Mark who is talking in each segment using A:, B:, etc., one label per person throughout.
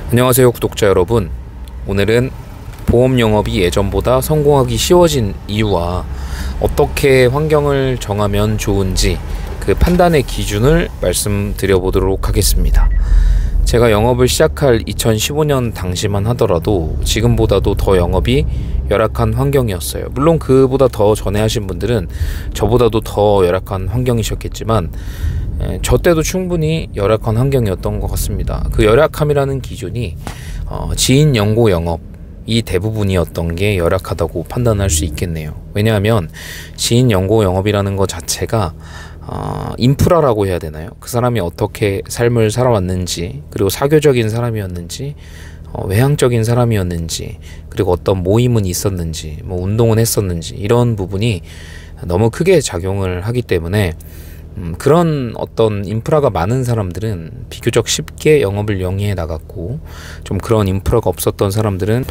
A: 안녕하세요 구독자 여러분. 오늘은 보험 영업이 예전보다 성공하기 쉬워진 이유와 어떻게 환경을 정하면 좋은지 그 판단의 기준을 말씀드려 보도록 하겠습니다. 제가 영업을 시작할 2015년 당시만 하더라도 지금보다도 더 영업이 열악한 환경이었어요. 물론 그보다 더 전에 하신 분들은 저보다도 더 열악한 환경이셨겠지만 저 때도 충분히 열악한 환경이었던 것 같습니다. 그 열악함이라는 기준이 지인 연고 영업이 대부분이었던 게 열악하다고 판단할 수 있겠네요. 왜냐하면 지인 연고 영업이라는 것 자체가 인프라라고 해야 되나요? 그 사람이 어떻게 삶을 살아왔는지, 그리고 사교적인 사람이었는지, 외향적인 사람이었는지, 그리고 어떤 모임은 있었는지, 뭐 운동은 했었는지, 이런 부분이 너무 크게 작용을 하기 때문에 그런 어떤 인프라가 많은 사람들은 비교적 쉽게 영업을 영위해 나갔고, 좀 그런 인프라가 없었던 사람들은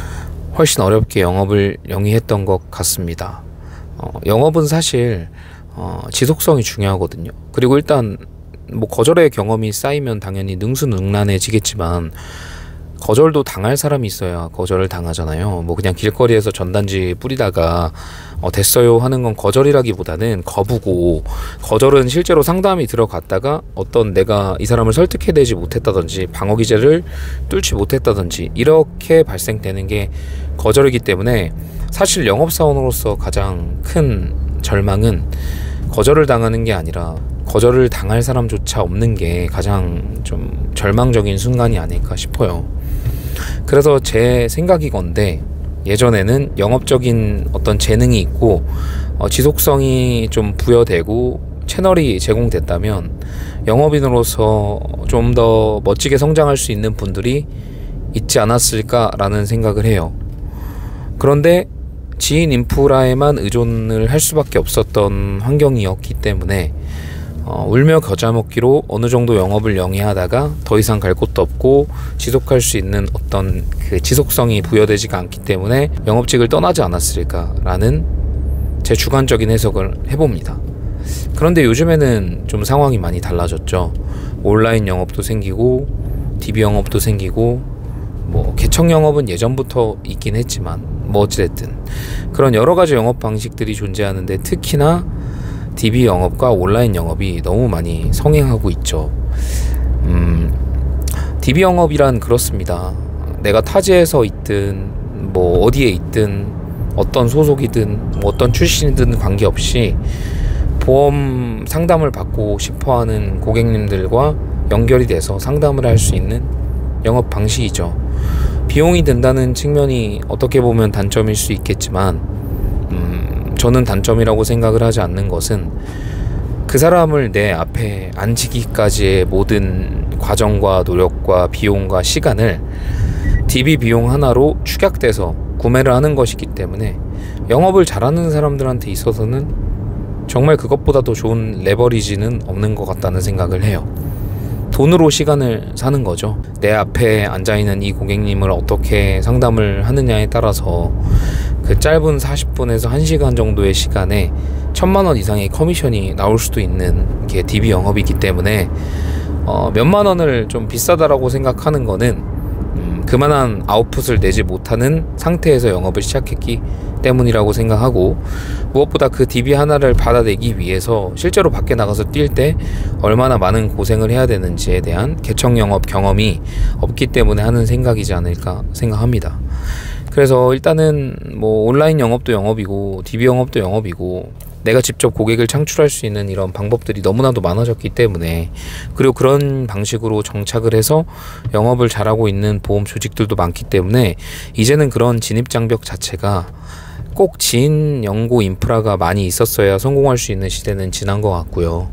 A: 훨씬 어렵게 영업을 영위했던 것 같습니다. 영업은 사실 지속성이 중요하거든요. 그리고 일단 뭐 거절의 경험이 쌓이면 당연히 능수능란해지겠지만 거절도 당할 사람이 있어야 거절을 당하잖아요. 뭐 그냥 길거리에서 전단지 뿌리다가 됐어요 하는 건 거절이라기보다는 거부고, 거절은 실제로 상담이 들어갔다가 어떤 내가 이 사람을 설득해내지 못했다든지 방어 기제를 뚫지 못했다든지 이렇게 발생되는 게 거절이기 때문에, 사실 영업사원으로서 가장 큰 절망은 거절을 당하는 게 아니라 거절을 당할 사람조차 없는 게 가장 좀 절망적인 순간이 아닐까 싶어요. 그래서 제 생각이건데, 예전에는 영업적인 어떤 재능이 있고 지속성이 좀 부여되고 채널이 제공됐다면 영업인으로서 좀 더 멋지게 성장할 수 있는 분들이 있지 않았을까라는 생각을 해요. 그런데 지인 인프라에만 의존을 할 수밖에 없었던 환경이었기 때문에 울며 겨자 먹기로 어느 정도 영업을 영위하다가 더 이상 갈 곳도 없고 지속할 수 있는 어떤 그 지속성이 부여되지가 않기 때문에 영업직을 떠나지 않았을까라는 제 주관적인 해석을 해봅니다. 그런데 요즘에는 좀 상황이 많이 달라졌죠. 온라인 영업도 생기고 DB 영업도 생기고, 뭐 개청 영업은 예전부터 있긴 했지만 뭐 어찌됐든 그런 여러가지 영업 방식들이 존재하는데, 특히나 DB 영업과 온라인 영업이 너무 많이 성행하고 있죠. DB 영업이란 그렇습니다. 내가 타지에서 있든 뭐 어디에 있든 어떤 소속이든 뭐 어떤 출신이든 관계없이 보험 상담을 받고 싶어하는 고객님들과 연결이 돼서 상담을 할 수 있는 영업 방식이죠. 비용이 든다는 측면이 어떻게 보면 단점일 수 있겠지만 저는 단점이라고 생각을 하지 않는 것은, 그 사람을 내 앞에 앉히기까지의 모든 과정과 노력과 비용과 시간을 DB 비용 하나로 축약돼서 구매를 하는 것이기 때문에, 영업을 잘하는 사람들한테 있어서는 정말 그것보다 더 좋은 레버리지는 없는 것 같다는 생각을 해요. 돈으로 시간을 사는 거죠. 내 앞에 앉아있는 이 고객님을 어떻게 상담을 하느냐에 따라서 그 짧은 40분에서 1시간 정도의 시간에 1000만원 이상의 커미션이 나올 수도 있는 게 DB 영업이기 때문에 몇만 원을 좀 비싸다라고 생각하는 거는 그만한 아웃풋을 내지 못하는 상태에서 영업을 시작했기 때문이라고 생각하고, 무엇보다 그 DB 하나를 받아내기 위해서 실제로 밖에 나가서 뛸 때 얼마나 많은 고생을 해야 되는지에 대한 개청 영업 경험이 없기 때문에 하는 생각이지 않을까 생각합니다. 그래서 일단은 뭐 온라인 영업도 영업이고 DB 영업도 영업이고, 내가 직접 고객을 창출할 수 있는 이런 방법들이 너무나도 많아졌기 때문에, 그리고 그런 방식으로 정착을 해서 영업을 잘하고 있는 보험 조직들도 많기 때문에, 이제는 그런 진입장벽 자체가 꼭 지인 연고 인프라가 많이 있었어야 성공할 수 있는 시대는 지난 것 같고요.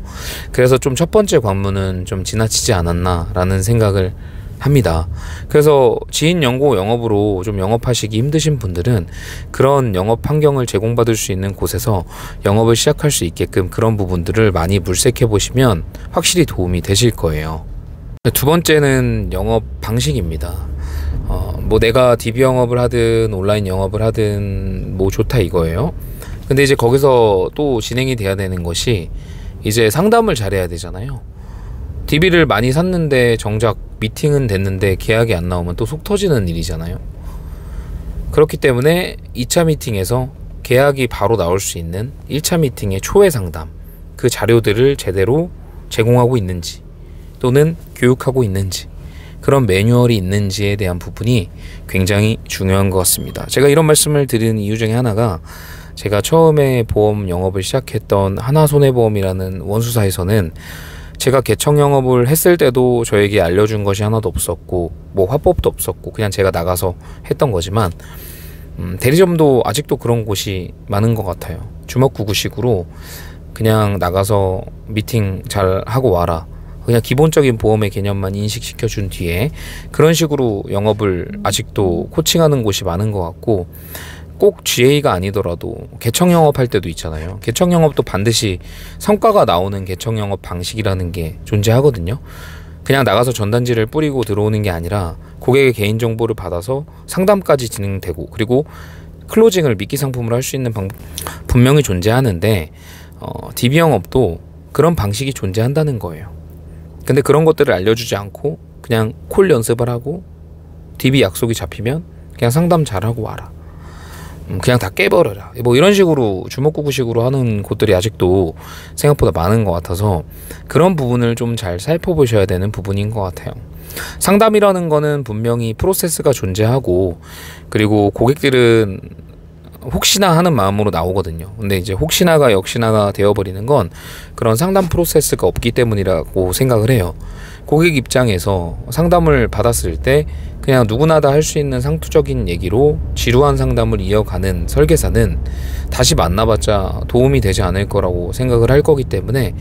A: 그래서 좀 첫 번째 관문은 좀 지나치지 않았나 라는 생각을 합니다. 그래서 지인 연고 영업으로 좀 영업하시기 힘드신 분들은 그런 영업 환경을 제공받을 수 있는 곳에서 영업을 시작할 수 있게끔 그런 부분들을 많이 물색해 보시면 확실히 도움이 되실 거예요. 두 번째는 영업 방식입니다. 뭐 내가 DB 영업을 하든 온라인 영업을 하든 뭐 좋다 이거예요. 근데 이제 거기서 또 진행이 돼야 되는 것이, 이제 상담을 잘해야 되잖아요. DB를 많이 샀는데 정작 미팅은 됐는데 계약이 안 나오면 또 속 터지는 일이잖아요. 그렇기 때문에 2차 미팅에서 계약이 바로 나올 수 있는 1차 미팅의 초회 상담, 그 자료들을 제대로 제공하고 있는지 또는 교육하고 있는지, 그런 매뉴얼이 있는지에 대한 부분이 굉장히 중요한 것 같습니다. 제가 이런 말씀을 드리는 이유 중에 하나가, 제가 처음에 보험 영업을 시작했던 하나손해보험이라는 원수사에서는 제가 개청 영업을 했을 때도 저에게 알려준 것이 하나도 없었고, 뭐 화법도 없었고, 그냥 제가 나가서 했던 거지만, 대리점도 아직도 그런 곳이 많은 것 같아요. 주먹구구식으로 그냥 나가서 미팅 잘 하고 와라, 그냥 기본적인 보험의 개념만 인식시켜 준 뒤에 그런 식으로 영업을 아직도 코칭하는 곳이 많은 것 같고, 꼭 GA가 아니더라도 개청 영업할 때도 있잖아요. 개청 영업도 반드시 성과가 나오는 개청 영업 방식이라는 게 존재하거든요. 그냥 나가서 전단지를 뿌리고 들어오는 게 아니라 고객의 개인정보를 받아서 상담까지 진행되고, 그리고 클로징을 미끼 상품으로 할 수 있는 방법 분명히 존재하는데, DB 영업도 그런 방식이 존재한다는 거예요. 근데 그런 것들을 알려주지 않고 그냥 콜 연습을 하고 DB 약속이 잡히면 그냥 상담 잘하고 와라, 그냥 다 깨버려라, 뭐 이런 식으로 주먹구구식으로 하는 곳들이 아직도 생각보다 많은 것 같아서 그런 부분을 좀 잘 살펴보셔야 되는 부분인 것 같아요. 상담이라는 거는 분명히 프로세스가 존재하고, 그리고 고객들은 혹시나 하는 마음으로 나오거든요. 근데 이제 혹시나가 역시나가 되어버리는 건 그런 상담 프로세스가 없기 때문이라고 생각을 해요. 고객 입장에서 상담을 받았을 때 그냥 누구나 다 할 수 있는 상투적인 얘기로 지루한 상담을 이어가는 설계사는 다시 만나봤자 도움이 되지 않을 거라고 생각을 할 거기 때문에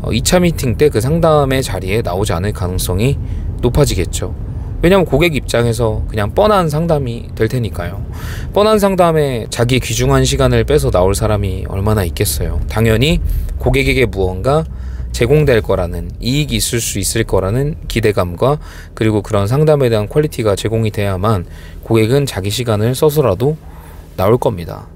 A: 2차 미팅 때 그 상담의 자리에 나오지 않을 가능성이 높아지겠죠. 왜냐하면 고객 입장에서 그냥 뻔한 상담이 될 테니까요. 뻔한 상담에 자기 귀중한 시간을 빼서 나올 사람이 얼마나 있겠어요. 당연히 고객에게 무언가 제공될 거라는, 이익이 있을 수 있을 거라는 기대감과, 그리고 그런 상담에 대한 퀄리티가 제공이 돼야만 고객은 자기 시간을 써서라도 나올 겁니다.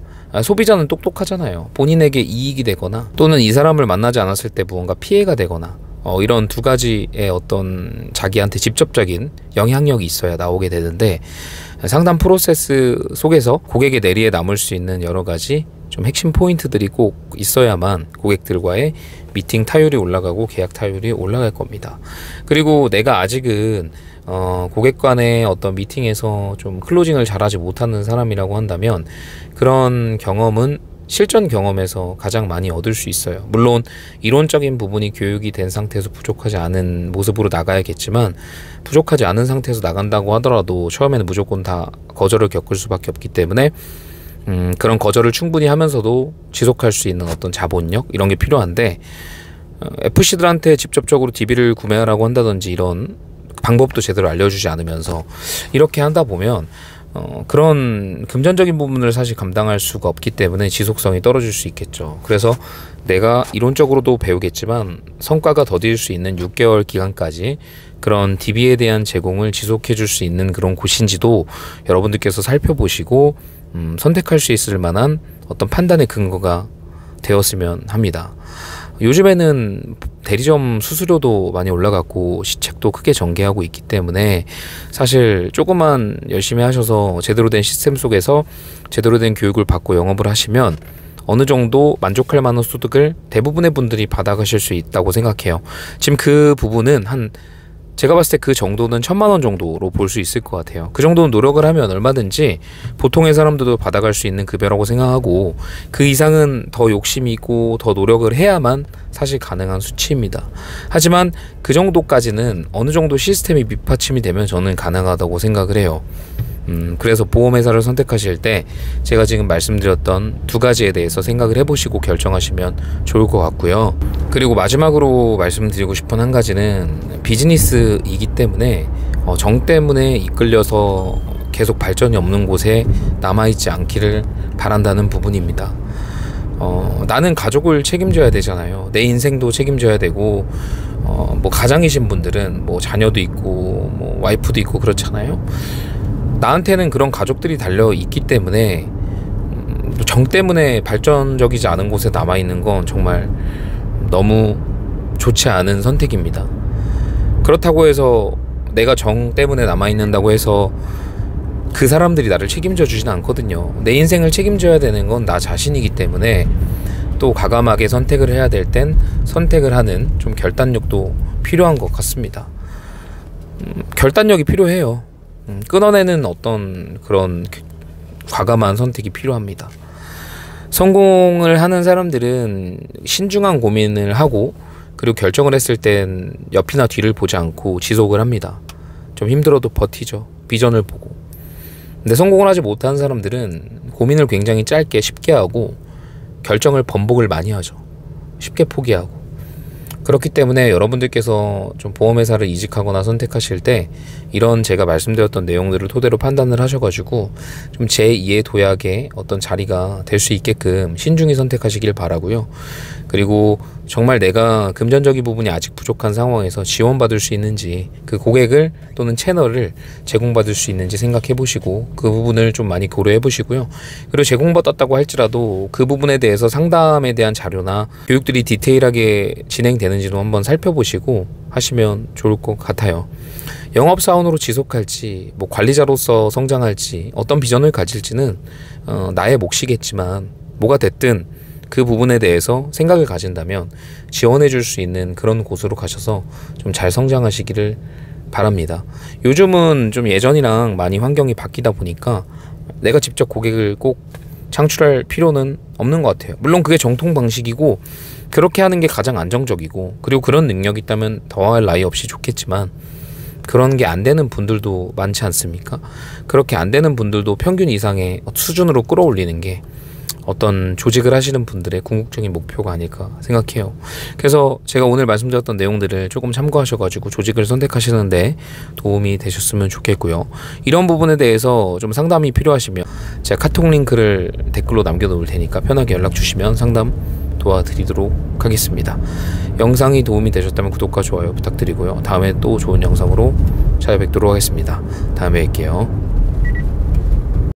A: 소비자는 똑똑하잖아요. 본인에게 이익이 되거나 또는 이 사람을 만나지 않았을 때 무언가 피해가 되거나 이런 두 가지의 어떤 자기한테 직접적인 영향력이 있어야 나오게 되는데, 상담 프로세스 속에서 고객의 내리에 남을 수 있는 여러 가지 좀 핵심 포인트들이 꼭 있어야만 고객들과의 미팅 타율이 올라가고 계약 타율이 올라갈 겁니다. 그리고 내가 아직은 고객 간의 어떤 미팅에서 좀 클로징을 잘하지 못하는 사람이라고 한다면, 그런 경험은 실전 경험에서 가장 많이 얻을 수 있어요. 물론 이론적인 부분이 교육이 된 상태에서 부족하지 않은 모습으로 나가야겠지만, 부족하지 않은 상태에서 나간다고 하더라도 처음에는 무조건 다 거절을 겪을 수밖에 없기 때문에 그런 거절을 충분히 하면서도 지속할 수 있는 어떤 자본력, 이런 게 필요한데, FC들한테 직접적으로 DB를 구매하라고 한다든지 이런 방법도 제대로 알려주지 않으면서 이렇게 한다 보면 그런 금전적인 부분을 사실 감당할 수가 없기 때문에 지속성이 떨어질 수 있겠죠. 그래서 내가 이론적으로도 배우겠지만 성과가 더딜 수 있는 6개월 기간까지 그런 DB에 대한 제공을 지속해 줄 수 있는 그런 곳인지도 여러분들께서 살펴보시고 선택할 수 있을 만한 어떤 판단의 근거가 되었으면 합니다. 요즘에는 대리점 수수료도 많이 올라갔고 시책도 크게 전개하고 있기 때문에 사실 조금만 열심히 하셔서 제대로 된 시스템 속에서 제대로 된 교육을 받고 영업을 하시면 어느 정도 만족할 만한 소득을 대부분의 분들이 받아가실 수 있다고 생각해요. 지금 그 부분은 제가 봤을 때 그 정도는 1,000만 원 정도로 볼 수 있을 것 같아요. 그 정도는 노력을 하면 얼마든지 보통의 사람들도 받아갈 수 있는 급여라고 생각하고, 그 이상은 더 욕심이 있고 더 노력을 해야만 사실 가능한 수치입니다. 하지만 그 정도까지는 어느 정도 시스템이 밑받침이 되면 저는 가능하다고 생각을 해요. 그래서 보험회사를 선택하실 때 제가 지금 말씀드렸던 두 가지에 대해서 생각을 해보시고 결정하시면 좋을 것 같고요. 그리고 마지막으로 말씀드리고 싶은 한 가지는 비즈니스이기 때문에 정 때문에 이끌려서 계속 발전이 없는 곳에 남아있지 않기를 바란다는 부분입니다. 나는 가족을 책임져야 되잖아요. 내 인생도 책임져야 되고, 뭐 가장이신 분들은 뭐 자녀도 있고 뭐 와이프도 있고 그렇잖아요. 나한테는 그런 가족들이 달려 있기 때문에 정 때문에 발전적이지 않은 곳에 남아있는 건 정말 너무 좋지 않은 선택입니다. 그렇다고 해서 내가 정 때문에 남아있는다고 해서 그 사람들이 나를 책임져 주진 않거든요. 내 인생을 책임져야 되는 건 나 자신이기 때문에 또 과감하게 선택을 해야 될 땐 선택을 하는 좀 결단력도 필요한 것 같습니다. 결단력이 필요해요. 끊어내는 어떤 그런 과감한 선택이 필요합니다. 성공을 하는 사람들은 신중한 고민을 하고 그리고 결정을 했을 땐 옆이나 뒤를 보지 않고 지속을 합니다. 좀 힘들어도 버티죠. 비전을 보고. 근데 성공을 하지 못한 사람들은 고민을 굉장히 짧게 쉽게 하고 결정을 번복을 많이 하죠. 쉽게 포기하고. 그렇기 때문에 여러분들께서 좀 보험회사를 이직하거나 선택하실 때 이런 제가 말씀드렸던 내용들을 토대로 판단을 하셔가지고 좀 제2의 도약의 어떤 자리가 될 수 있게끔 신중히 선택하시길 바라고요. 그리고 정말 내가 금전적인 부분이 아직 부족한 상황에서 지원받을 수 있는지 그 고객을 또는 채널을 제공받을 수 있는지 생각해 보시고 그 부분을 좀 많이 고려해 보시고요. 그리고 제공받았다고 할지라도 그 부분에 대해서 상담에 대한 자료나 교육들이 디테일하게 진행되는지도 한번 살펴보시고 하시면 좋을 것 같아요. 영업사원으로 지속할지 뭐 관리자로서 성장할지 어떤 비전을 가질지는 나의 몫이겠지만 뭐가 됐든 그 부분에 대해서 생각을 가진다면 지원해 줄 수 있는 그런 곳으로 가셔서 좀 잘 성장하시기를 바랍니다. 요즘은 좀 예전이랑 많이 환경이 바뀌다 보니까 내가 직접 고객을 꼭 창출할 필요는 없는 것 같아요. 물론 그게 정통 방식이고 그렇게 하는 게 가장 안정적이고 그리고 그런 능력이 있다면 더할 나위 없이 좋겠지만 그런 게 안 되는 분들도 많지 않습니까? 그렇게 안 되는 분들도 평균 이상의 수준으로 끌어올리는 게 어떤 조직을 하시는 분들의 궁극적인 목표가 아닐까 생각해요. 그래서 제가 오늘 말씀드렸던 내용들을 조금 참고하셔가지고 조직을 선택하시는데 도움이 되셨으면 좋겠고요. 이런 부분에 대해서 좀 상담이 필요하시면 제가 카톡 링크를 댓글로 남겨놓을 테니까 편하게 연락 주시면 상담 도와드리도록 하겠습니다. 영상이 도움이 되셨다면 구독과 좋아요 부탁드리고요. 다음에 또 좋은 영상으로 찾아뵙도록 하겠습니다. 다음에 뵐게요.